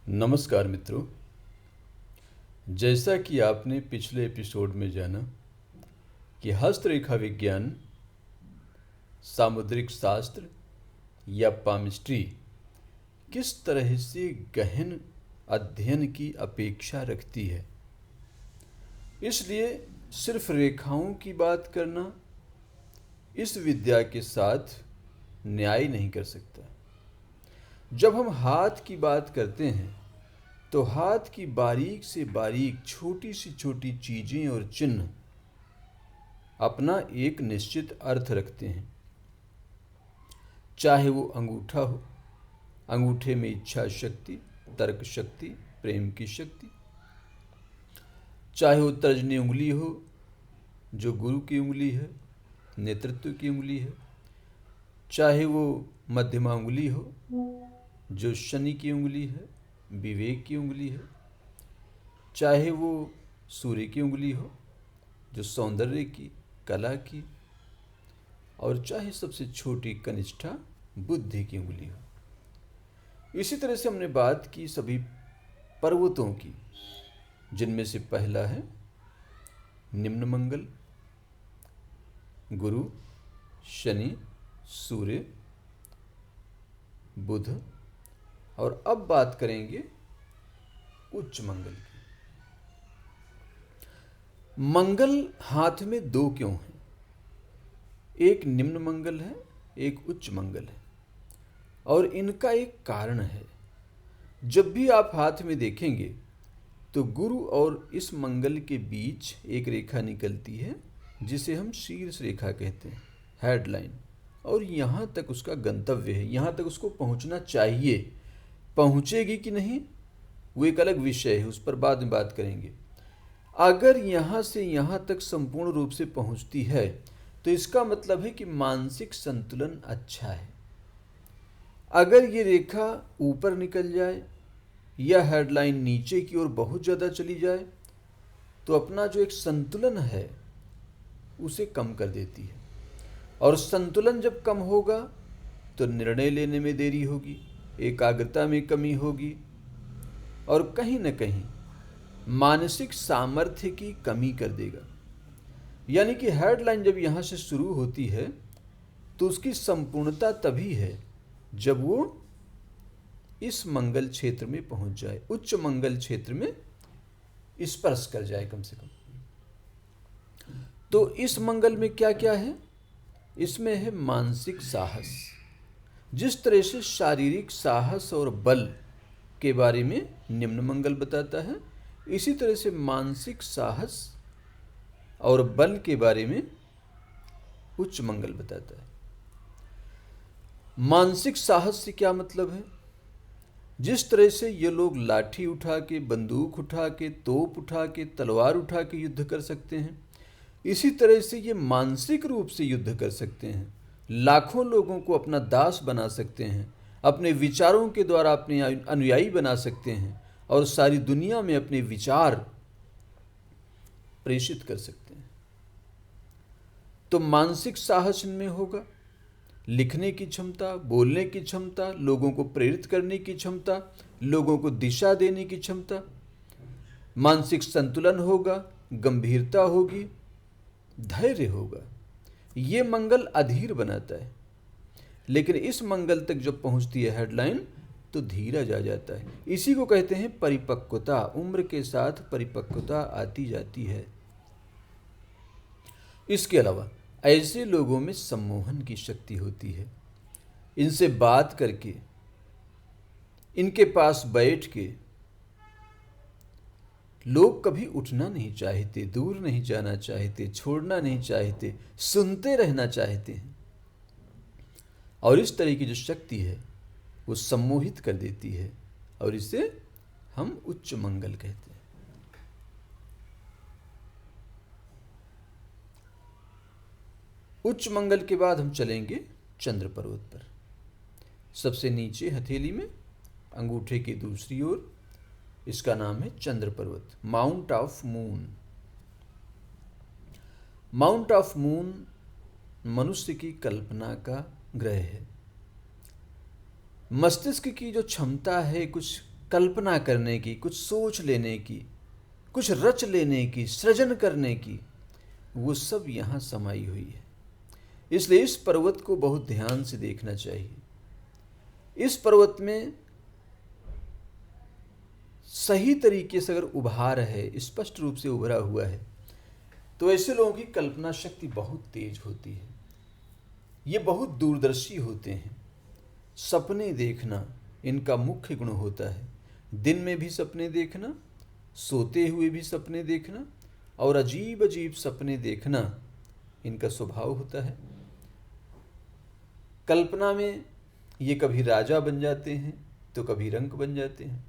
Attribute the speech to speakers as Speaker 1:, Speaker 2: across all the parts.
Speaker 1: नमस्कार मित्रों। जैसा कि आपने पिछले एपिसोड में जाना कि हस्तरेखा विज्ञान, सामुद्रिक शास्त्र या पामिस्ट्री किस तरह से गहन अध्ययन की अपेक्षा रखती है, इसलिए सिर्फ रेखाओं की बात करना इस विद्या के साथ न्याय नहीं कर सकता। जब हम हाथ की बात करते हैं तो हाथ की बारीक से बारीक छोटी से छोटी चीज़ें और चिन्ह अपना एक निश्चित अर्थ रखते हैं। चाहे वो अंगूठा हो, अंगूठे में इच्छा शक्ति, तर्क शक्ति, प्रेम की शक्ति। चाहे वो तर्जनी उंगली हो जो गुरु की उंगली है, नेतृत्व की उंगली है। चाहे वो मध्यमा उंगली हो जो शनि की उंगली है, विवेक की उंगली है। चाहे वो सूर्य की उंगली हो जो सौंदर्य की, कला की। और चाहे सबसे छोटी कनिष्ठा बुद्धि की उंगली हो। इसी तरह से हमने बात की सभी पर्वतों की, जिनमें से पहला है निम्न मंगल, गुरु, शनि, सूर्य, बुध। और अब बात करेंगे उच्च मंगल की। मंगल हाथ में दो क्यों हैं? एक निम्न मंगल है, एक उच्च मंगल है, और इनका एक कारण है। जब भी आप हाथ में देखेंगे तो गुरु और इस मंगल के बीच एक रेखा निकलती है जिसे हम शीर्ष रेखा कहते हैं, हेडलाइन। और यहाँ तक उसका गंतव्य है, यहाँ तक उसको पहुँचना चाहिए। पहुँचेगी कि नहीं वो एक अलग विषय है, उस पर बाद में बात करेंगे। अगर यहाँ से यहाँ तक संपूर्ण रूप से पहुँचती है तो इसका मतलब है कि मानसिक संतुलन अच्छा है। अगर ये रेखा ऊपर निकल जाए या हेडलाइन नीचे की ओर बहुत ज़्यादा चली जाए तो अपना जो एक संतुलन है उसे कम कर देती है। और संतुलन जब कम होगा तो निर्णय लेने में देरी होगी, एकाग्रता में कमी होगी, और कहीं न कहीं मानसिक सामर्थ्य की कमी कर देगा। यानी कि हेडलाइन जब यहाँ से शुरू होती है तो उसकी संपूर्णता तभी है जब वो इस मंगल क्षेत्र में पहुँच जाए, उच्च मंगल क्षेत्र में स्पर्श कर जाए कम से कम। तो इस मंगल में क्या क्या है? इसमें है मानसिक साहस। जिस तरह से शारीरिक साहस और बल के बारे में निम्न मंगल बताता है, इसी तरह से मानसिक साहस और बल के बारे में उच्च मंगल बताता है। मानसिक साहस से क्या मतलब है? जिस तरह से ये लोग लाठी उठा के, बंदूक उठा के, तोप उठा के, तलवार उठा के युद्ध कर सकते हैं, इसी तरह से ये मानसिक रूप से युद्ध कर सकते हैं। लाखों लोगों को अपना दास बना सकते हैं, अपने विचारों के द्वारा अपने अनुयायी बना सकते हैं, और सारी दुनिया में अपने विचार प्रेषित कर सकते हैं। तो मानसिक साहस इनमें होगा, लिखने की क्षमता, बोलने की क्षमता, लोगों को प्रेरित करने की क्षमता, लोगों को दिशा देने की क्षमता। मानसिक संतुलन होगा, गंभीरता होगी, धैर्य होगा। ये मंगल अधीर बनाता है। लेकिन इस मंगल तक जब पहुंचती है हेडलाइन तो धीरज आ जाता है। इसी को कहते हैं परिपक्वता। उम्र के साथ परिपक्वता आती जाती है। इसके अलावा ऐसे लोगों में सम्मोहन की शक्ति होती है। इनसे बात करके, इनके पास बैठ के लोग कभी उठना नहीं चाहते, दूर नहीं जाना चाहते, छोड़ना नहीं चाहते, सुनते रहना चाहते हैं। और इस तरह की जो शक्ति है वो सम्मोहित कर देती है, और इसे हम उच्च मंगल कहते हैं। उच्च मंगल के बाद हम चलेंगे चंद्र पर्वत पर। सबसे नीचे हथेली में, अंगूठे की दूसरी ओर, इसका नाम है चंद्र पर्वत, mount of moon. Mount of moon मनुष्य की कल्पना का ग्रह है। मस्तिष्क की जो क्षमता है कुछ कल्पना करने की, कुछ सोच लेने की, कुछ रच लेने की, सृजन करने की, वो सब यहाँ समाई हुई है। इसलिए इस पर्वत को बहुत ध्यान से देखना चाहिए। इस पर्वत में सही तरीके से अगर उभार है, स्पष्ट रूप से उभरा हुआ है, तो ऐसे लोगों की कल्पना शक्ति बहुत तेज होती है। ये बहुत दूरदर्शी होते हैं। सपने देखना इनका मुख्य गुण होता है। दिन में भी सपने देखना, सोते हुए भी सपने देखना, और अजीब अजीब सपने देखना इनका स्वभाव होता है। कल्पना में ये कभी राजा बन जाते हैं तो कभी रंक बन जाते हैं।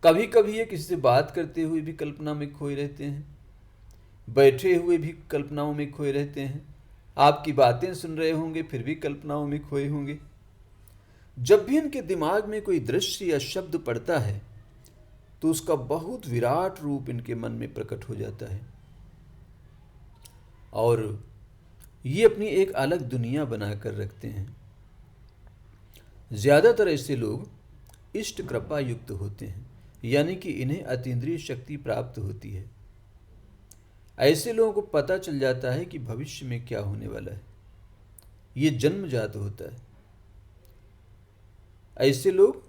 Speaker 1: कभी कभी ये किसी से बात करते हुए भी कल्पना में खोए रहते हैं, बैठे हुए भी कल्पनाओं में खोए रहते हैं। आपकी बातें सुन रहे होंगे फिर भी कल्पनाओं में खोए होंगे। जब भी इनके दिमाग में कोई दृश्य या शब्द पड़ता है तो उसका बहुत विराट रूप इनके मन में प्रकट हो जाता है, और ये अपनी एक अलग दुनिया बनाकर रखते हैं। ज़्यादातर ऐसे लोग इष्ट कृपा युक्त होते हैं, यानी कि इन्हें अतीन्द्रिय शक्ति प्राप्त होती है। ऐसे लोगों को पता चल जाता है कि भविष्य में क्या होने वाला है। ये जन्मजात होता है। ऐसे लोग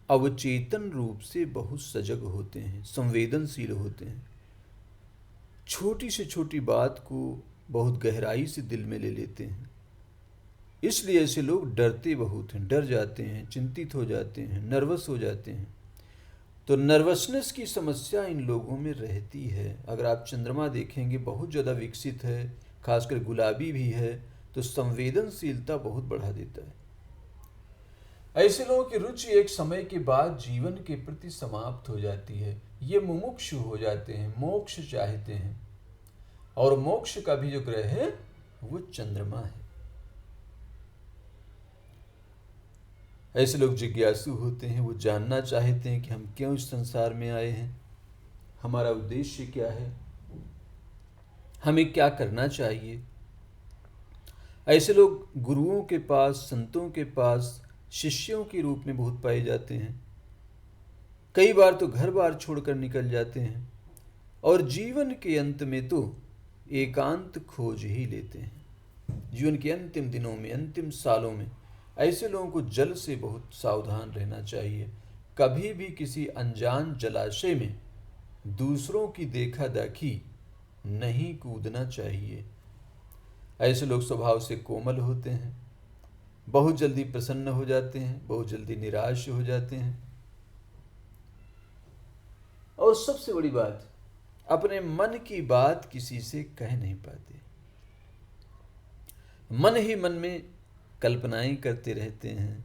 Speaker 1: अवचेतन रूप से बहुत सजग होते हैं, संवेदनशील होते हैं। छोटी से छोटी बात को बहुत गहराई से दिल में ले लेते हैं। इसलिए ऐसे लोग डरते बहुत हैं, डर जाते हैं, चिंतित हो जाते हैं, नर्वस हो जाते हैं। तो नर्वसनेस की समस्या इन लोगों में रहती है। अगर आप चंद्रमा देखेंगे बहुत ज़्यादा विकसित है, खासकर गुलाबी भी है, तो संवेदनशीलता बहुत बढ़ा देता है। ऐसे लोगों की रुचि एक समय के बाद जीवन के प्रति समाप्त हो जाती है। ये मुमुक्षु हो जाते हैं, मोक्ष चाहते हैं, और मोक्ष का भी जो ग्रह है वो चंद्रमा है। ऐसे लोग जिज्ञासु होते हैं, वो जानना चाहते हैं कि हम क्यों इस संसार में आए हैं, हमारा उद्देश्य क्या है, हमें क्या करना चाहिए। ऐसे लोग गुरुओं के पास, संतों के पास शिष्यों के रूप में बहुत पाए जाते हैं। कई बार तो घर बार छोड़कर निकल जाते हैं, और जीवन के अंत में तो एकांत खोज ही लेते हैं। जीवन के अंतिम दिनों में, अंतिम सालों में ऐसे लोगों को जल से बहुत सावधान रहना चाहिए। कभी भी किसी अनजान जलाशय में दूसरों की देखा देखी नहीं कूदना चाहिए। ऐसे लोग स्वभाव से कोमल होते हैं, बहुत जल्दी प्रसन्न हो जाते हैं, बहुत जल्दी निराश हो जाते हैं, और सबसे बड़ी बात, अपने मन की बात किसी से कह नहीं पाते। मन ही मन में कल्पनाएं करते रहते हैं,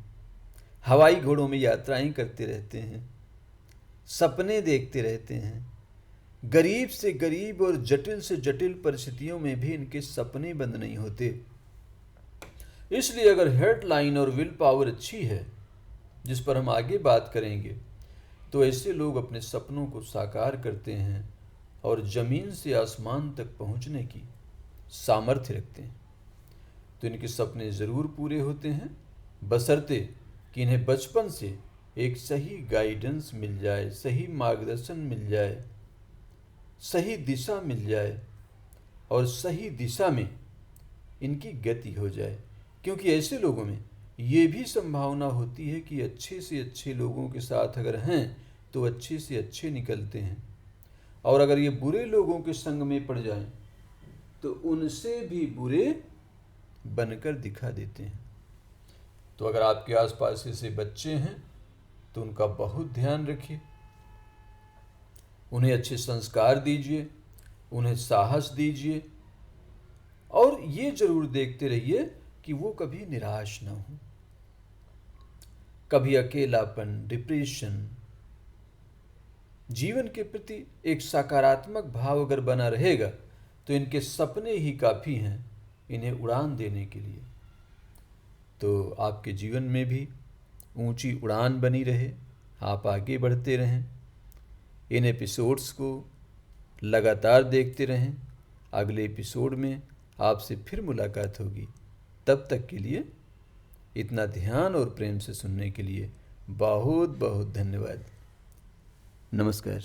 Speaker 1: हवाई घोड़ों में यात्राएं करते रहते हैं, सपने देखते रहते हैं। गरीब से गरीब और जटिल से जटिल परिस्थितियों में भी इनके सपने बंद नहीं होते। इसलिए अगर हेडलाइन और विल पावर अच्छी है, जिस पर हम आगे बात करेंगे, तो ऐसे लोग अपने सपनों को साकार करते हैं और जमीन से आसमान तक पहुंचने की सामर्थ्य रखते हैं। तो इनके सपने ज़रूर पूरे होते हैं, बशर्ते कि इन्हें बचपन से एक सही गाइडेंस मिल जाए, सही मार्गदर्शन मिल जाए, सही दिशा मिल जाए, और सही दिशा में इनकी गति हो जाए। क्योंकि ऐसे लोगों में ये भी संभावना होती है कि अच्छे से अच्छे लोगों के साथ अगर हैं तो अच्छे से अच्छे निकलते हैं, और अगर ये बुरे लोगों के संग में पड़ जाएं तो उनसे भी बुरे बनकर दिखा देते हैं। तो अगर आपके आसपास ऐसे बच्चे हैं तो उनका बहुत ध्यान रखिए, उन्हें अच्छे संस्कार दीजिए, उन्हें साहस दीजिए, और ये जरूर देखते रहिए कि वो कभी निराश ना हो। कभी अकेलापन, डिप्रेशन, जीवन के प्रति एक सकारात्मक भाव अगर बना रहेगा तो इनके सपने ही काफ़ी हैं इन्हें उड़ान देने के लिए। तो आपके जीवन में भी ऊंची उड़ान बनी रहे, आप आगे बढ़ते रहें, इन एपिसोड्स को लगातार देखते रहें। अगले एपिसोड में आपसे फिर मुलाकात होगी। तब तक के लिए इतना ध्यान और प्रेम से सुनने के लिए बहुत बहुत धन्यवाद। नमस्कार।